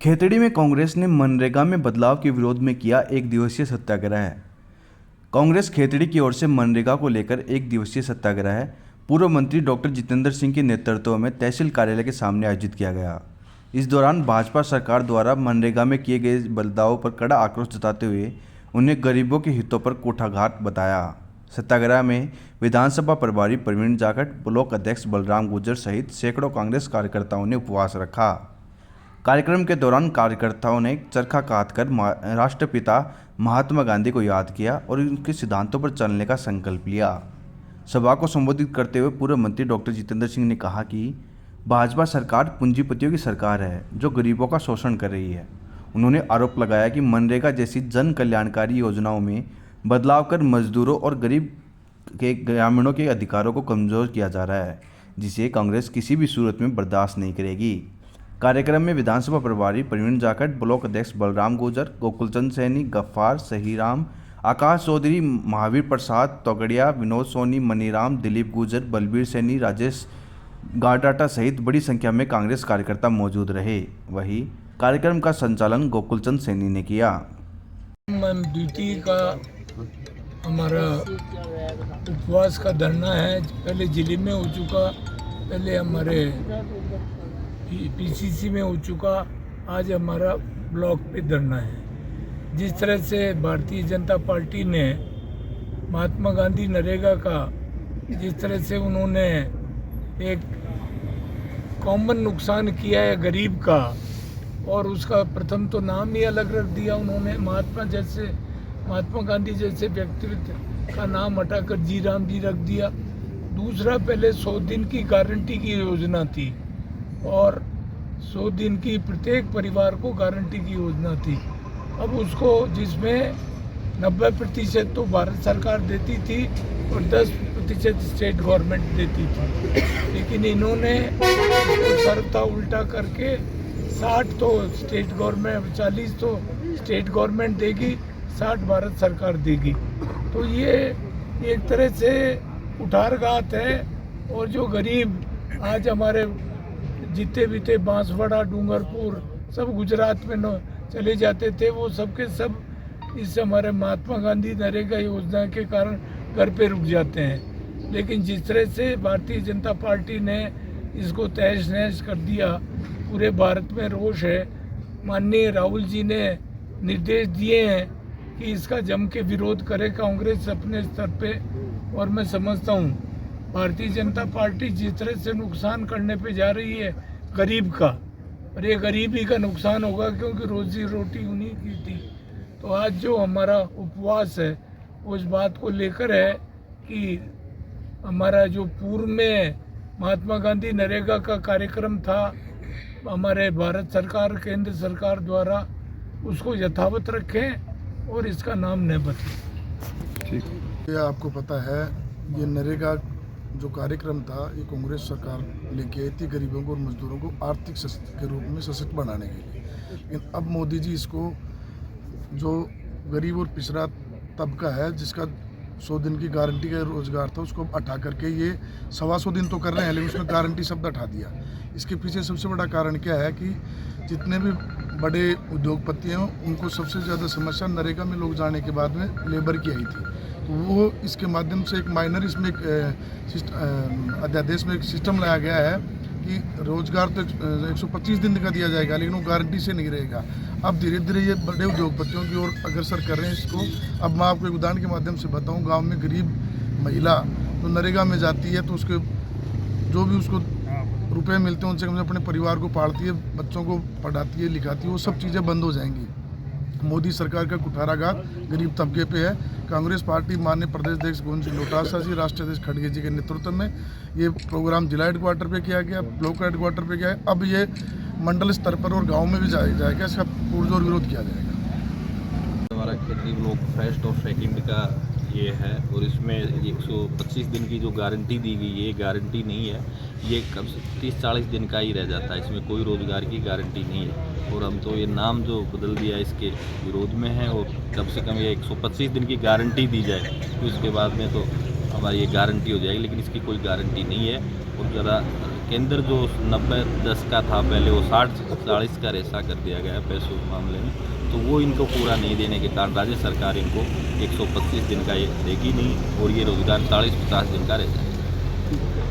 खेतड़ी में कांग्रेस ने मनरेगा में बदलाव के विरोध में किया एक दिवसीय सत्याग्रह। कांग्रेस खेतड़ी की ओर से मनरेगा को लेकर एक दिवसीय सत्याग्रह पूर्व मंत्री डॉक्टर जितेंद्र सिंह के नेतृत्व में तहसील कार्यालय के सामने आयोजित किया गया। इस दौरान भाजपा सरकार द्वारा मनरेगा में किए गए बदलावों पर कड़ा आक्रोश जताते हुए उन्हें गरीबों के हितों पर कुठाघात बताया। सत्याग्रह में विधानसभा प्रभारी प्रवीण जाखड़, ब्लॉक अध्यक्ष बलराम गुर्जर सहित सैकड़ों कांग्रेस कार्यकर्ताओं ने उपवास रखा। कार्यक्रम के दौरान कार्यकर्ताओं ने चरखा काटकर राष्ट्रपिता महात्मा गांधी को याद किया और उनके सिद्धांतों पर चलने का संकल्प लिया। सभा को संबोधित करते हुए पूर्व मंत्री डॉक्टर जितेंद्र सिंह ने कहा कि भाजपा सरकार पूंजीपतियों की सरकार है जो गरीबों का शोषण कर रही है। उन्होंने आरोप लगाया कि मनरेगा जैसी जन कल्याणकारी योजनाओं में बदलाव कर मजदूरों और गरीब के ग्रामीणों के अधिकारों को कमजोर किया जा रहा है, जिसे कांग्रेस किसी भी सूरत में बर्दाश्त नहीं करेगी। कार्यक्रम में विधानसभा प्रभारी प्रवीण जाखड़, ब्लॉक अध्यक्ष बलराम गुर्जर, गोकुलचंद सैनी, गफ्फार, सहीराम, आकाश चौधरी, महावीर प्रसाद तोगड़िया, विनोद सोनी, मनीराम, दिलीप गुर्जर, बलबीर सैनी, राजेश गाडाटा सहित बड़ी संख्या में कांग्रेस कार्यकर्ता मौजूद रहे। वहीं कार्यक्रम का संचालन गोकुलचंद सैनी ने किया। ड्यूटी का हमारा उपवास का धरना है। पहले जिले में हो चुका, पहले हमारे पीसीसी में हो चुका, आज हमारा ब्लॉक पे धरना है। जिस तरह से भारतीय जनता पार्टी ने महात्मा गांधी नरेगा का जिस तरह से उन्होंने एक कॉमन नुकसान किया है गरीब का, और उसका प्रथम तो नाम ही अलग रख दिया उन्होंने। महात्मा गांधी जैसे व्यक्तित्व का नाम हटाकर जी राम जी रख दिया। दूसरा, पहले 100 दिन की गारंटी की योजना थी और 100 दिन की प्रत्येक परिवार को गारंटी की योजना थी। अब उसको, जिसमें 90% तो भारत सरकार देती थी और 10% स्टेट गवर्नमेंट देती थी, लेकिन इन्होंने उसको सरता उल्टा करके 60 तो स्टेट गवर्नमेंट, 40 तो स्टेट गवर्नमेंट देगी, 60 भारत सरकार देगी। तो ये एक तरह से कुठारघात है। और जो गरीब आज हमारे जितने भी थे, बांसवाड़ा, डूंगरपुर, सब गुजरात में चले जाते थे, वो सबके सब इस हमारे महात्मा गांधी नरेगा योजना के कारण घर पे रुक जाते हैं। लेकिन जिस तरह से भारतीय जनता पार्टी ने इसको तहस नहस कर दिया, पूरे भारत में रोष है। माननीय राहुल जी ने निर्देश दिए हैं कि इसका जम के विरोध करे कांग्रेस अपने स्तर पे। और मैं समझता हूँ भारतीय जनता पार्टी जिस तरह से नुकसान करने पे जा रही है गरीब का, और ये गरीबी का नुकसान होगा क्योंकि रोजी रोटी उन्हीं की थी। तो आज जो हमारा उपवास है उस बात को लेकर है कि हमारा जो पूर्व में महात्मा गांधी नरेगा का कार्यक्रम था हमारे भारत सरकार, केंद्र सरकार द्वारा, उसको यथावत रखें और इसका नाम न बदलें। ठीक, ये आपको पता है, ये नरेगा जो कार्यक्रम था ये कांग्रेस सरकार लेके आई थी गरीबों को और मजदूरों को आर्थिक के रूप में सशक्त बनाने के लिए। लेकिन अब मोदी जी इसको, जो गरीब और पिछड़ा तबका है जिसका 100 दिन की गारंटी का रोजगार था, उसको हटा करके ये 125 दिन तो कर रहे हैं, लेकिन उसमें गारंटी शब्द हटा दिया। इसके पीछे सबसे बड़ा कारण क्या है कि जितने भी बड़े उद्योगपति हैं उनको सबसे ज़्यादा समस्या नरेगा में लोग जाने के बाद में लेबर की आई थी। तो वो इसके माध्यम से एक माइनर इसमें एक अध्यादेश में एक सिस्टम लाया गया है कि रोजगार तो 125 दिन का दिया जाएगा, लेकिन वो गारंटी से नहीं रहेगा। अब धीरे धीरे ये बड़े उद्योगपतियों की ओर अग्रसर कर रहे हैं इसको। अब मैं आपको एक उदाहरण के माध्यम से बताऊं, गांव में गरीब महिला तो नरेगा में जाती है तो उसके जो भी उसको रुपए मिलते हैं उनसे कम अपने परिवार को पालती है, बच्चों को पढ़ाती है, लिखाती है, वो सब चीज़ें बंद हो जाएंगी। मोदी सरकार का कुठाराघात गरीब तबके पे है। कांग्रेस पार्टी माननीय प्रदेश अध्यक्ष गोविंद सिंह डोटासरा जी, राष्ट्रीय अध्यक्ष खड़गे जी के नेतृत्व में ये प्रोग्राम जिला हेडक्वार्टर पे किया गया, ब्लॉक हेडक्वार्टर पे किया है। अब ये मंडल स्तर पर और गांव में भी जाएगा, इसका पुरजोर विरोध किया जाएगा। हमारा खेतड़ी ब्लॉक फर्स्ट और सेकंड का ये है, और इसमें 125 दिन की जो गारंटी दी गई है, ये गारंटी नहीं है, ये कम से 30-40 दिन का ही रह जाता है। इसमें कोई रोज़गार की गारंटी नहीं है। और हम तो ये नाम जो बदल दिया इसके विरोध में है, और कम से कम ये 125 दिन की गारंटी दी जाए तो इसके बाद में तो हमारी ये गारंटी हो जाएगी, लेकिन इसकी कोई गारंटी नहीं है। और ज़रा केंद्र जो 90-10 का था पहले, वो 60-40 का रेसा कर दिया गया है पैसों के मामले में। तो वो इनको पूरा नहीं देने के कारण राज्य सरकार इनको 125 दिन का ये देगी नहीं, और ये रोजगार 40-50 दिन का रह जाएगा।